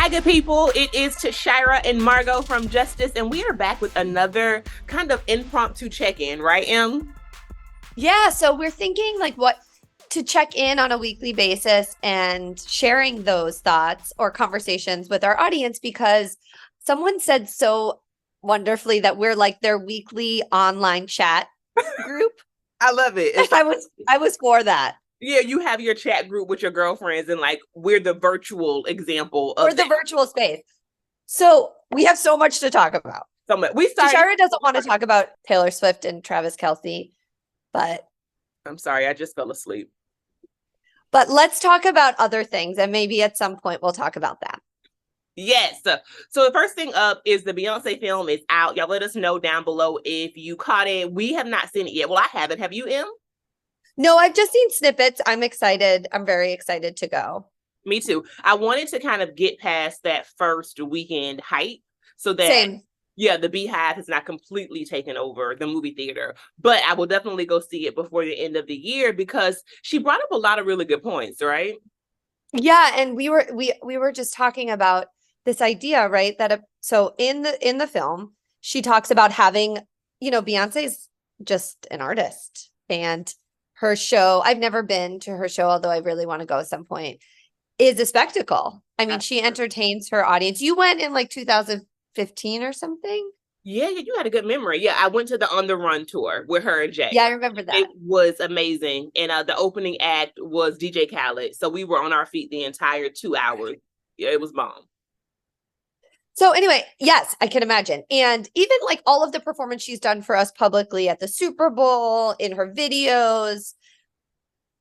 Hi, good people. It is Tashira and Margo from Justice, and we are back with another kind of impromptu check-in, right, Em? Yeah, so we're thinking like what to check in on a weekly basis and sharing those thoughts or conversations with our audience because someone said so wonderfully that we're like their weekly online chat group. I love it. It's I was for that. yeah, you have your chat group with your girlfriends, and like we're the virtual example of Or the virtual space. So we have so much to talk about. we started. Tashara doesn't want to talk about Taylor Swift and Travis Kelce, but I'm sorry, I just fell asleep. But let's talk about other things, and maybe at some point we'll talk about that. Yes. So the first thing up is the Beyoncé film is out. Y'all let us know down below if you caught it. We have not seen it yet. Well, I haven't. Have you, Em? No, I've just seen snippets. I'm excited. I'm very excited to go. Me too. I wanted to kind of get past that first weekend hype so that Same. Yeah, the Beehive has not completely taken over the movie theater, but I will definitely go see it before the end of the year because she brought up a lot of really good points, right? Yeah, and we were just talking about this idea, right? That so in the film, she talks about having, Beyonce's just an artist, and her show, I've never been to her show, although I really want to go at some point, is a spectacle. I mean, she entertains her audience. You went in like 2015 or something? Yeah, you had a good memory. Yeah, I went to the On the Run tour with her and Jay. Yeah, I remember that. It was amazing. And the opening act was DJ Khaled. So we were on our feet the entire 2 hours. Yeah, it was bomb. So anyway, yes, I can imagine. And even like all of the performance she's done for us publicly at the Super Bowl, in her videos,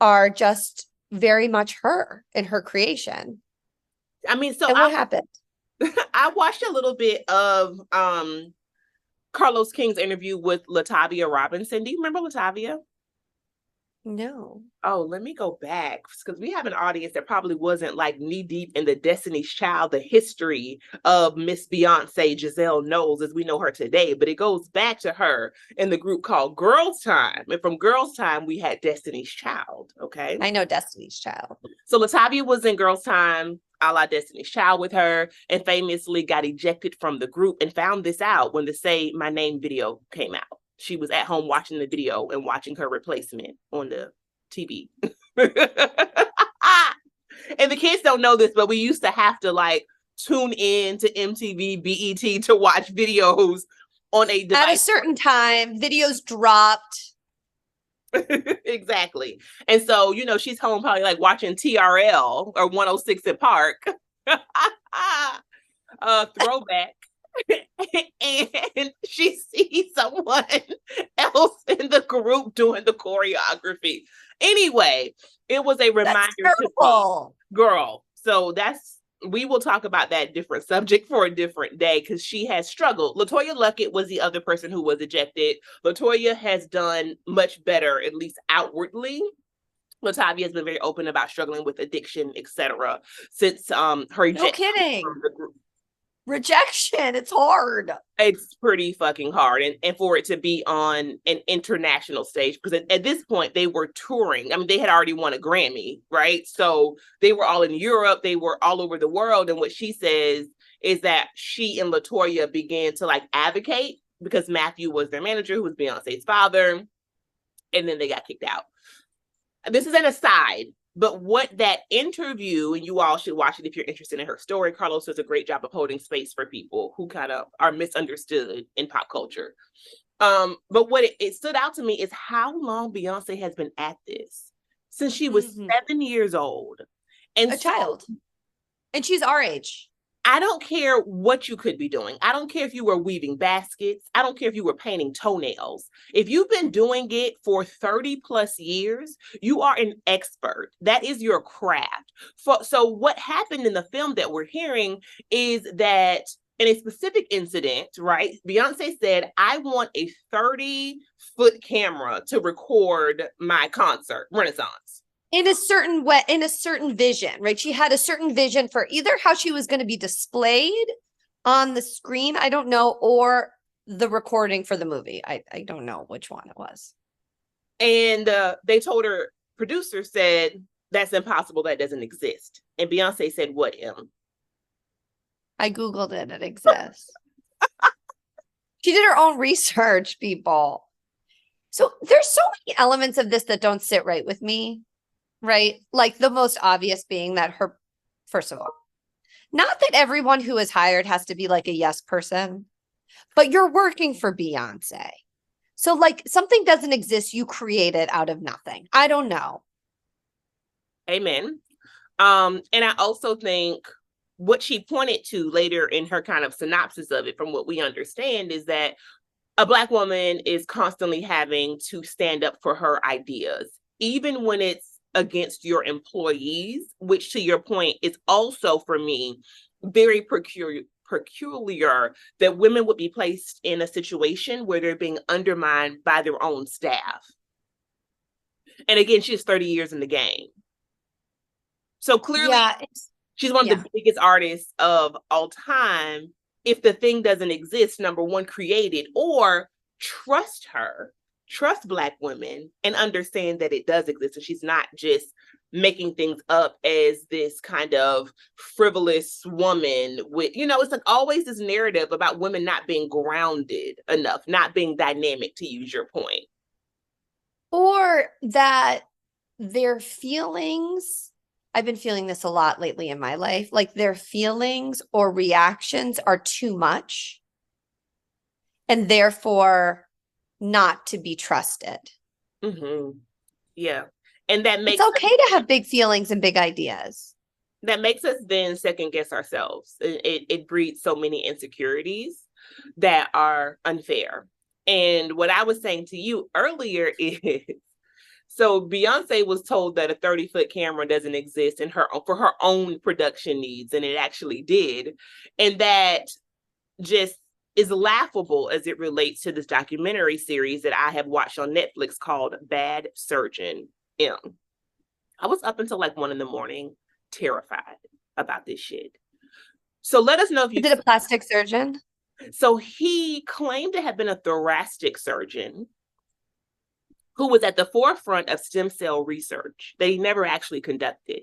are just very much her and her creation. I mean, so and what happened? I watched a little bit of Carlos King's interview with Latavia Robinson. Do you remember Latavia? No. Oh, let me go back because we have an audience that probably wasn't like knee deep in the Destiny's Child, the history of Miss Beyoncé Knowles as we know her today. But it goes back to her in the group called Girls Time. And from Girls Time, we had Destiny's Child. Okay. I know Destiny's Child. So Latavia was in Girls Time, a la Destiny's Child with her, and famously got ejected from the group and found this out when the Say My Name video came out. She was at home watching the video and watching her replacement on the TV. And the kids don't know this, but we used to have to like tune in to MTV, BET to watch videos on a device. At a certain time, videos dropped. Exactly. And so, she's home probably like watching TRL or 106 in Park. Throwback. And she sees someone else in the group doing the choreography. Anyway, it was a reminder to me, girl. So we will talk about that different subject for a different day because she has struggled. LaToya Luckett was the other person who was ejected. LaToya has done much better, at least outwardly. Latavia has been very open about struggling with addiction, etc. since her ejection. No kidding. From the group. Rejection, it's hard. It's pretty fucking hard. And for it to be on an international stage, because at this point they were touring. I mean, they had already won a Grammy, right? So they were all in Europe, they were all over the world. And what she says is that she and LaToya began to like advocate because Matthew was their manager, who was Beyonce's father. And then they got kicked out. This is an aside. But what that interview, and you all should watch it if you're interested in her story, Carlos does a great job of holding space for people who kind of are misunderstood in pop culture. But what it stood out to me is how long Beyonce has been at this. Since she was 7 years old. And a child. And she's our age. I don't care what you could be doing. I don't care if you were weaving baskets. I don't care if you were painting toenails. If you've been doing it for 30 plus years, you are an expert. That is your craft. So what happened in the film that we're hearing is that in a specific incident, right? Beyonce said, I want a 30-foot camera to record my concert, Renaissance. In a certain way, in a certain vision, right? She had a certain vision for either how she was going to be displayed on the screen, I don't know, or the recording for the movie. I don't know which one it was. And they told her, producer said, that's impossible, that doesn't exist. And Beyonce said, what, Em? I Googled it. It exists. She did her own research, people. So there's so many elements of this that don't sit right with me, right? Like the most obvious being that her, first of all, not that everyone who is hired has to be like a yes person, but you're working for Beyoncé. So like something doesn't exist, you create it out of nothing. I don't know. Amen. And I also think what she pointed to later in her kind of synopsis of it, from what we understand, is that a Black woman is constantly having to stand up for her ideas, even when it's against your employees, which, to your point, is also, for me, very peculiar that women would be placed in a situation where they're being undermined by their own staff. And again, she's 30 years in the game. So clearly, she's one of the biggest artists of all time. If the thing doesn't exist, number one, create it, or trust her, trust Black women, and understand that it does exist. And she's not just making things up as this kind of frivolous woman with, it's like always this narrative about women not being grounded enough, not being dynamic, to use your point. Or that their feelings, I've been feeling this a lot lately in my life, like their feelings or reactions are too much and therefore not to be trusted. Mm-hmm. Yeah. And that makes it's okay to have big feelings and big ideas. That makes us then second guess ourselves. It breeds so many insecurities that are unfair. And what I was saying to you earlier is, so Beyoncé was told that a 30-foot camera doesn't exist for her own production needs, and it actually did. And that just is laughable as it relates to this documentary series that I have watched on Netflix called Bad Surgeon M. I was up until like 1 a.m, terrified about this shit. So let us know if you did a plastic surgeon. So he claimed to have been a thoracic surgeon who was at the forefront of stem cell research that he never actually conducted.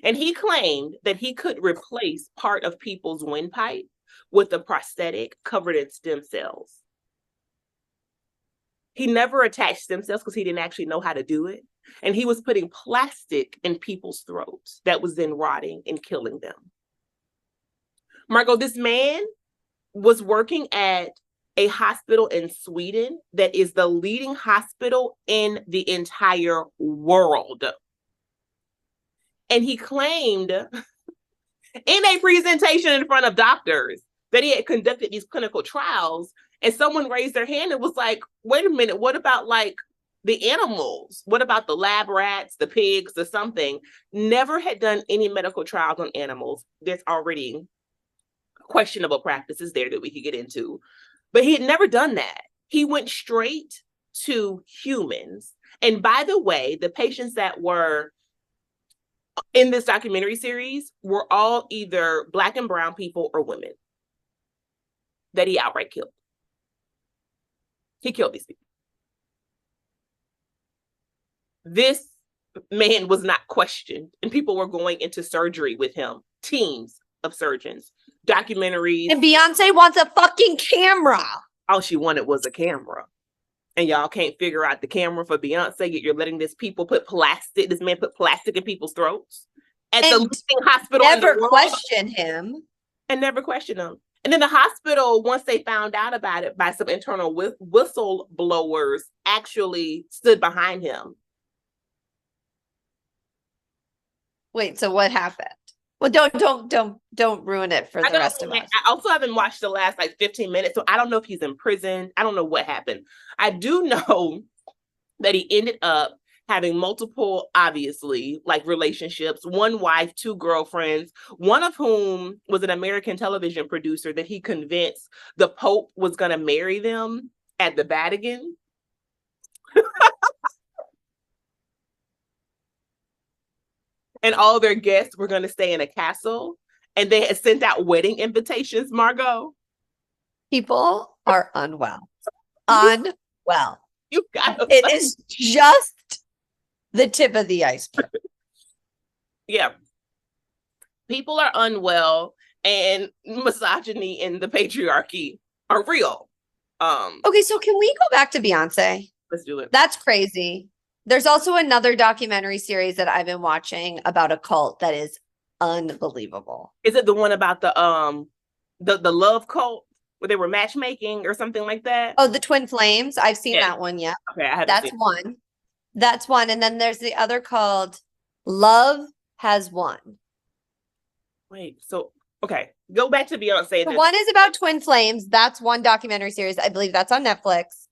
And he claimed that he could replace part of people's windpipe with a prosthetic covered in stem cells. He never attached stem cells because he didn't actually know how to do it. And he was putting plastic in people's throats that was then rotting and killing them. Margo, this man was working at a hospital in Sweden that is the leading hospital in the entire world. And he claimed in a presentation in front of doctors that he had conducted these clinical trials, and someone raised their hand and was like, wait a minute, what about like the animals? What about the lab rats, the pigs, the something? Never had done any medical trials on animals. There's already questionable practices there that we could get into. But he had never done that. He went straight to humans. And by the way, the patients that were in this documentary series were all either Black and brown people or women that he outright killed. He killed these people. This man was not questioned, and people were going into surgery with him, teams of surgeons, documentaries. And Beyoncé wants a fucking camera. All she wanted was a camera. And y'all can't figure out the camera for Beyonce, yet you're letting this man put plastic in people's throats at the leading hospital in the world. Never question him. And never question him. And then the hospital, once they found out about it by some internal whistleblowers, actually stood behind him. Wait, so what happened? Well, don't ruin it for the rest of us. I also haven't watched the last 15 minutes, so I don't know if he's in prison. I don't know what happened. I do know that he ended up having multiple, obviously, relationships, 1 wife, 2 girlfriends, one of whom was an American television producer that he convinced the Pope was going to marry them at the Vatican. And all their guests were going to stay in a castle. And they had sent out wedding invitations, Margo. People are unwell. Unwell. You got it is just the tip of the iceberg. Yeah. People are unwell. and misogyny and the patriarchy are real. Okay, so can we go back to Beyonce? Let's do it. That's crazy. There's also another documentary series that I've been watching about a cult that is unbelievable. Is it the one about the love cult where they were matchmaking or something like that? Oh, the Twin Flames. I've seen that one. Yeah. Okay, I haven't That's seen one. That's one. And then there's the other called Love Has Won. Wait, so okay, go back to Beyonce. The one is about twin flames. That's one documentary series. I believe that's on Netflix.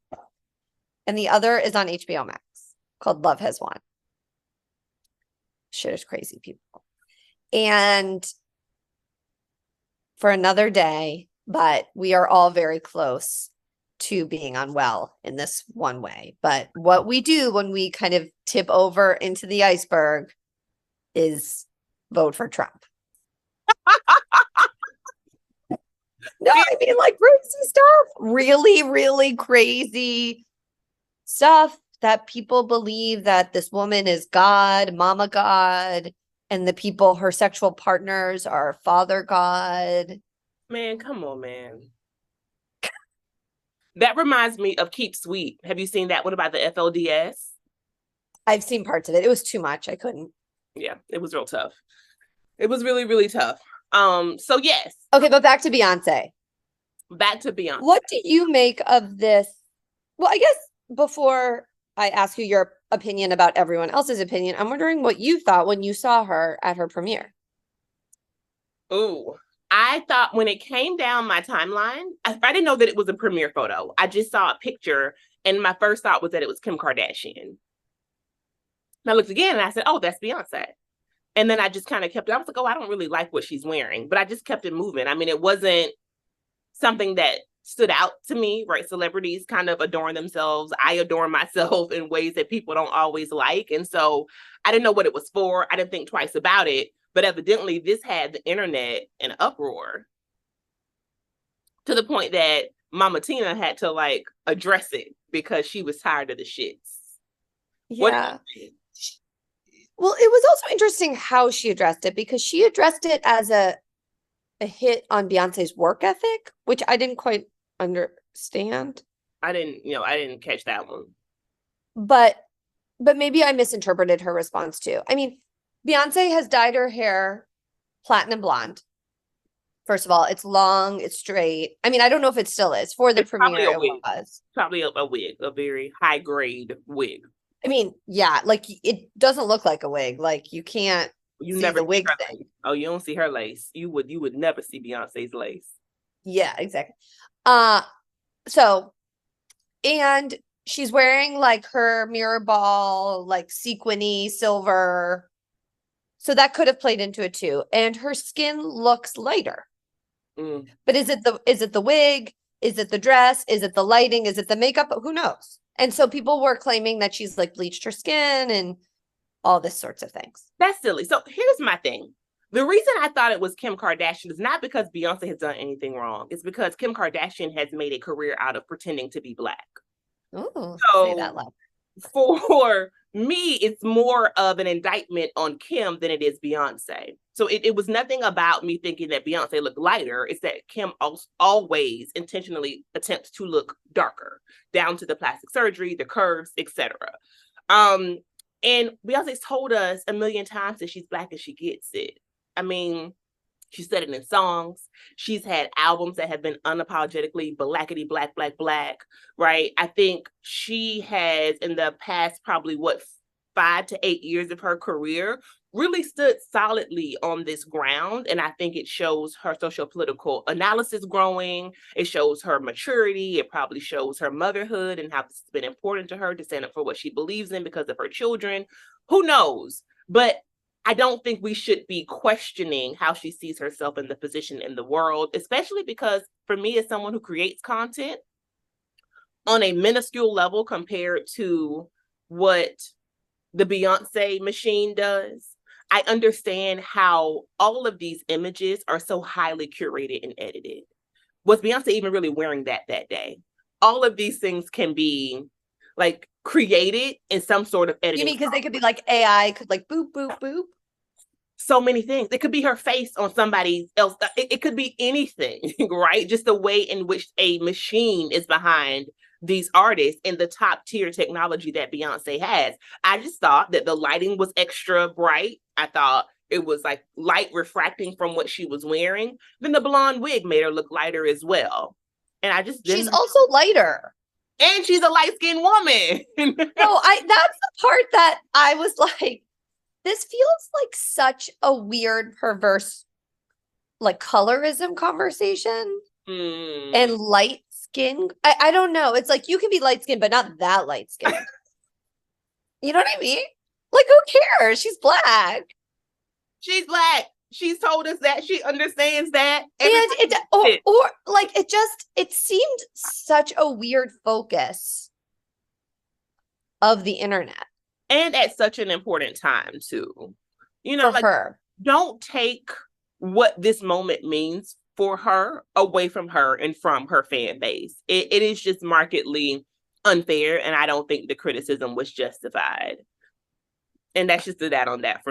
And the other is on HBO Max called Love Has Won. Shit is crazy, people. And for another day, but we are all very close to being unwell in this one way. But what we do when we kind of tip over into the iceberg is vote for Trump. No, I mean, like, crazy stuff. Really, really crazy stuff that people believe that this woman is God, Mama God, and the people, her sexual partners, are Father God. Man, come on, man. That reminds me of Keep Sweet. Have you seen that one about the FLDS? I've seen parts of it. It was too much. I couldn't. Yeah, it was real tough. It was really, really tough. So yes. Okay, but back to Beyonce. Back to Beyonce. What do you make of this? Well, I guess before I ask you your opinion about everyone else's opinion, I'm wondering what you thought when you saw her at her premiere. Ooh, I thought when it came down my timeline, I didn't know that it was a premiere photo. I just saw a picture, and my first thought was that it was Kim Kardashian. And I looked again, and I said, oh, that's Beyonce. And then I just kind of kept it. I was like, oh, I don't really like what she's wearing. But I just kept it moving. I mean, it wasn't something that stood out to me, right? Celebrities kind of adorn themselves. I adorn myself in ways that people don't always like. And so I didn't know what it was for. I didn't think twice about it. But evidently, this had the internet in an uproar to the point that Mama Tina had to like address it because she was tired of the shits. Yeah. Well, it was also interesting how she addressed it, because she addressed it as a hit on Beyonce's work ethic, which I didn't quite understand. I didn't catch that one. But maybe I misinterpreted her response too. I mean, Beyonce has dyed her hair platinum blonde. First of all, it's long, it's straight. I mean, I don't know if it still is. For the premiere, it was. Probably a wig, a very high grade wig. I mean, yeah, like it doesn't look like a wig. Like you can't see never the wig thing. Lace. Oh, you don't see her lace. You would never see Beyonce's lace. Yeah, exactly. So, and she's wearing like her mirror ball, like sequiny silver. So that could have played into it too. And her skin looks lighter. Mm. But is it the wig? Is it the dress? Is it the lighting? Is it the makeup? Who knows? And so people were claiming that she's like bleached her skin and all this sorts of things. That's silly. So here's my thing. The reason I thought it was Kim Kardashian is not because Beyonce has done anything wrong. It's because Kim Kardashian has made a career out of pretending to be Black. Oh, so say that loud. For me, it's more of an indictment on Kim than it is Beyonce. So it was nothing about me thinking that Beyonce looked lighter. It's that Kim always intentionally attempts to look darker, down to the plastic surgery, the curves, etc. And Beyonce's told us a million times that she's Black and she gets it. I mean, she said it in songs. She's had albums that have been unapologetically blackity black, right? I think she has, in the past, probably 5 to 8 years of her career, really stood solidly on this ground. And I think it shows her socio-political analysis growing. It shows her maturity. It probably shows her motherhood and how it's been important to her to stand up for what she believes in because of her children. Who knows? But I don't think we should be questioning how she sees herself in the position in the world, especially because for me, as someone who creates content on a minuscule level compared to what the Beyonce machine does, I understand how all of these images are so highly curated and edited. Was Beyonce even really wearing that day? All of these things can be like created in some sort of editing. You mean because they could be like AI could like boop, boop, boop? so many things. It could be her face on somebody else. It could be anything, right? Just the way in which a machine is behind these artists and the top tier technology that Beyonce has. I just thought that the lighting was extra bright. I thought it was like light refracting from what she was wearing. Then the blonde wig made her look lighter as well. And I just didn't. She's also lighter. And she's a light-skinned woman. That's the part that I was like, this feels like such a weird, perverse, like colorism conversation and light skin. I don't know. It's like you can be light skinned, but not that light skinned. You know what I mean? Like, who cares? She's black. She's black. She's told us that. She understands that. And it seemed such a weird focus of the internet. And at such an important time, too. You know, for like, her. Don't take what this moment means for her away from her and from her fan base. It is just markedly unfair, and I don't think the criticism was justified. And that's just that on that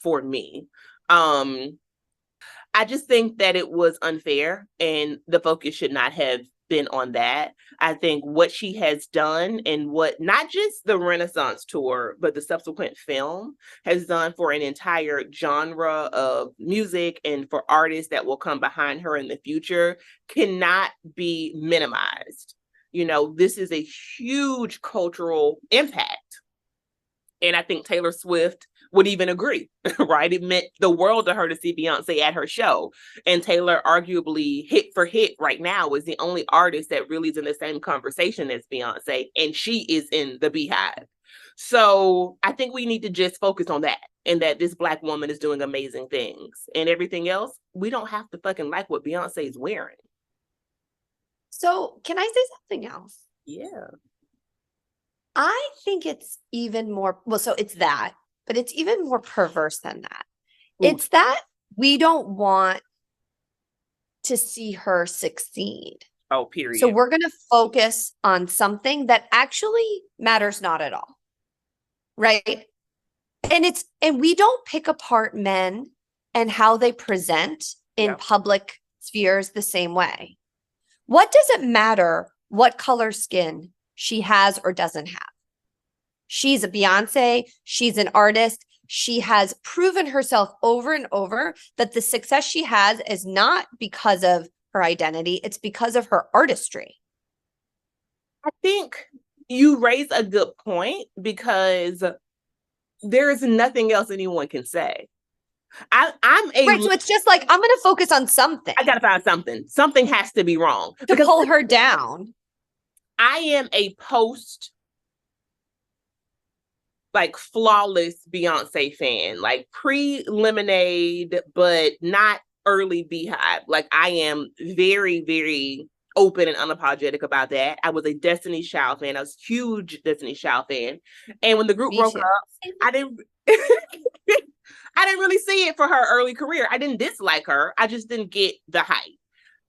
for me. I just think that it was unfair, and the focus should not have been on that. I think what she has done and what not just the Renaissance tour, but the subsequent film has done for an entire genre of music and for artists that will come behind her in the future cannot be minimized. You know, this is a huge cultural impact. And I think Taylor Swift would even agree, right? It meant the world to her to see Beyonce at her show. And Taylor, arguably hit for hit right now, is the only artist that really is in the same conversation as Beyonce. And she is in the Beehive. So I think we need to just focus on that, and that this Black woman is doing amazing things. And everything else, we don't have to fucking like what Beyonce is wearing. So can I say something else? Yeah. I think it's even more, so it's that, but it's even more perverse than that. Ooh. It's that we don't want to see her succeed. Oh, period. So we're going to focus on something that actually matters not at all. Right? And we don't pick apart men and how they present in public spheres the same way. What does it matter what color skin she has or doesn't have? She's a Beyonce. She's an artist. She has proven herself over and over that the success she has is not because of her identity. It's because of her artistry. I think you raise a good point, because there is nothing else anyone can say. Right, so it's just like, I'm going to focus on something. I got to find something. Something has to be wrong to pull her down. I am a flawless Beyonce fan, like pre-Lemonade, but not early Beehive. Like, I am very, very open and unapologetic about that. I was a Destiny's Child fan. I was a huge Destiny's Child fan. And when the group broke up, I didn't really see it for her early career. I didn't dislike her. I just didn't get the hype.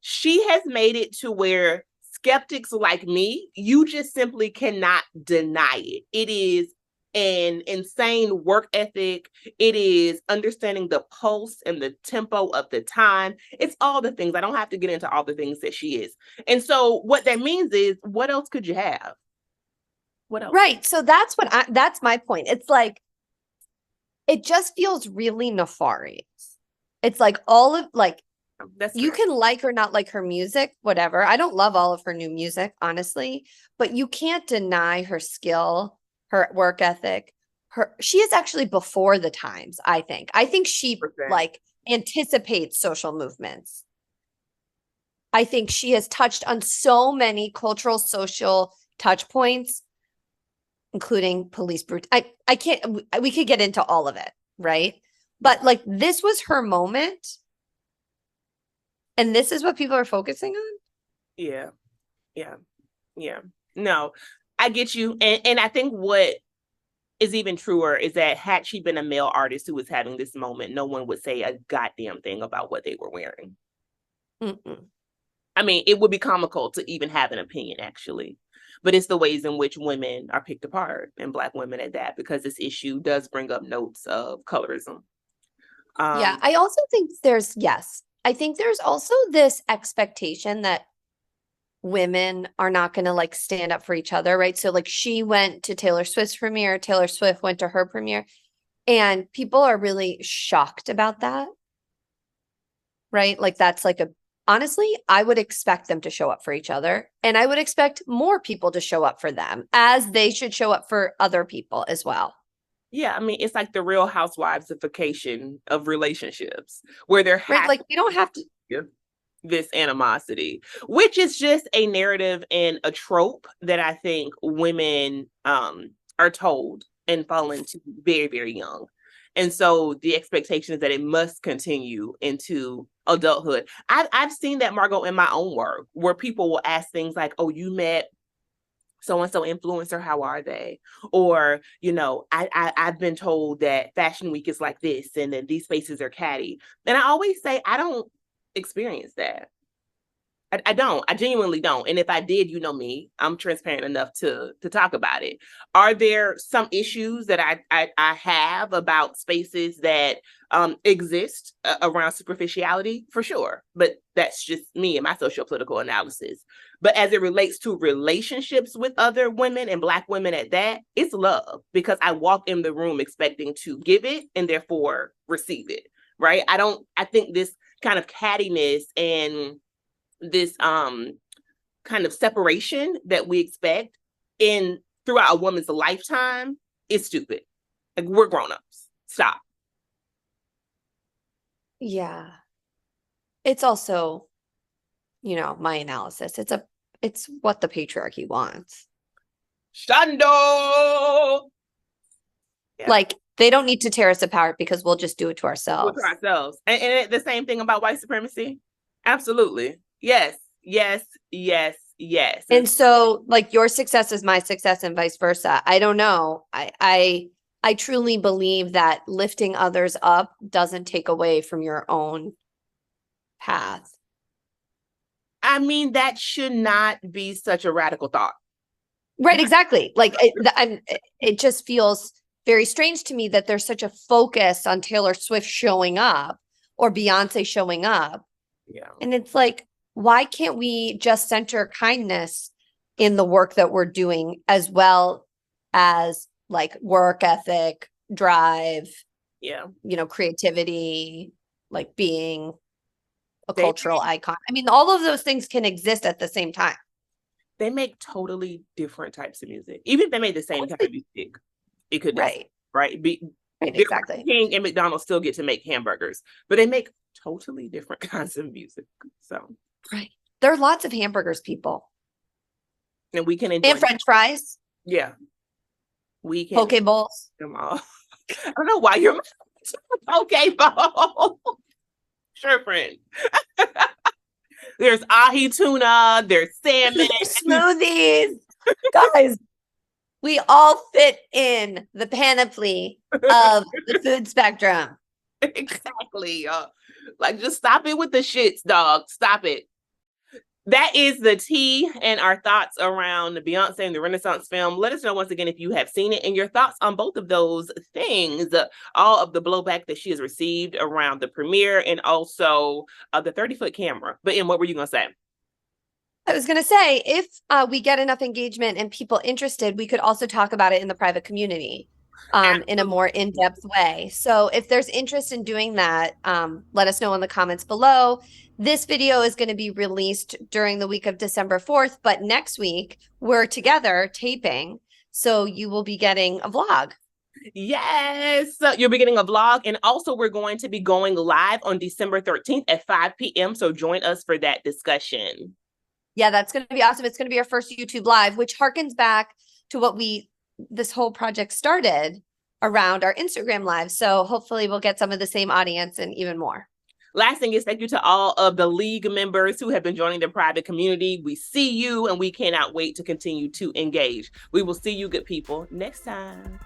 She has made it to where skeptics like me, you just simply cannot deny it. It is an insane work ethic. It is understanding the pulse and the tempo of the time. It's all the things. I don't have to get into all the things that she is. And so what that means is, what else could you have? What else? Right. So that's my point. It's like, it just feels really nefarious. It's like all of you can like or not like her music, whatever. I don't love all of her new music, honestly, but you can't deny her skill, her work ethic. She is actually before the times, I think. I think she anticipates social movements. I think she has touched on so many cultural, social touch points, including police brutality. We could get into all of it, right? But like, this was her moment. And this is what people are focusing on? Yeah. No, I get you. And I think what is even truer is that had she been a male artist who was having this moment, no one would say a goddamn thing about what they were wearing. Mm-mm. I mean, it would be comical to even have an opinion, actually. But it's the ways in which women are picked apart, and Black women at that, because this issue does bring up notes of colorism. Yeah, I also think I think there's also this expectation that women are not going to like stand up for each other, right? So like she went to Taylor Swift's premiere, Taylor Swift went to her premiere, and people are really shocked about that, right? Like that's like honestly, I would expect them to show up for each other, and I would expect more people to show up for them, as they should show up for other people as well. Yeah, I mean, it's like the Real Housewivesification of relationships, where there has like you don't have to this animosity, which is just a narrative and a trope that I think women are told and fall into very, very young. And so the expectation is that it must continue into adulthood. I've seen that, Margo, in my own work, where people will ask things like, oh, you met so-and-so influencer, how are they? Or, you know, I've been told that Fashion Week is like this, and then these spaces are catty. And I always say, I don't experience that. I don't. I genuinely don't. And if I did, you know me, I'm transparent enough to talk about it. Are there some issues that I have about spaces that exist around superficiality? For sure. But that's just me and my socio-political analysis. But as it relates to relationships with other women and Black women at that, it's love, because I walk in the room expecting to give it and therefore receive it. Right. I think this kind of cattiness and this kind of separation that we expect in throughout a woman's lifetime is stupid. Like, we're grown-ups. Stop. Yeah. It's also, you know, my analysis. It's what the patriarchy wants. Shando! Yeah. Like, they don't need to tear us apart, because we'll just do it to ourselves. And the same thing about white supremacy. Absolutely. Yes. And so, like, your success is my success and vice versa. I don't know. I truly believe that lifting others up doesn't take away from your own path. I mean, that should not be such a radical thought. Right, exactly. Like, it just feels very strange to me that there's such a focus on Taylor Swift showing up or Beyoncé showing up. Yeah. And it's like, why can't we just center kindness in the work that we're doing, as well as like work ethic, drive, you know, creativity, like being a cultural icon. I mean, all of those things can exist at the same time. They make totally different types of music. Even if they made the same kind of music, it could, right? Right, exactly. King and McDonald's still get to make hamburgers, but they make totally different kinds of music. So, right, there are lots of hamburgers, people, and we can enjoy and French fries. Yeah, we can poke bowls. Them all. I don't know why you're poke bowl. Sure, friend. There's ahi tuna. There's salmon. Smoothies, guys. We all fit in the panoply of the food spectrum. Exactly. Like, just stop it with the shits, dog. Stop it. That is the tea and our thoughts around Beyoncé and the Renaissance film. Let us know once again if you have seen it and your thoughts on both of those things, all of the blowback that she has received around the premiere and also the 30-foot camera. But what were you going to say? I was going to say, if we get enough engagement and people interested, we could also talk about it in the private community in a more in-depth way. So if there's interest in doing that, let us know in the comments below. This video is going to be released during the week of December 4th, but next week we're together taping. So you will be getting a vlog. Yes, you'll be getting a vlog. And also, we're going to be going live on December 13th at 5 p.m. So join us for that discussion. Yeah, that's going to be awesome. It's going to be our first YouTube live, which harkens back to what this whole project started around our Instagram live. So hopefully we'll get some of the same audience and even more. Last thing is, thank you to all of the league members who have been joining the private community. We see you and we cannot wait to continue to engage. We will see you, good people, next time.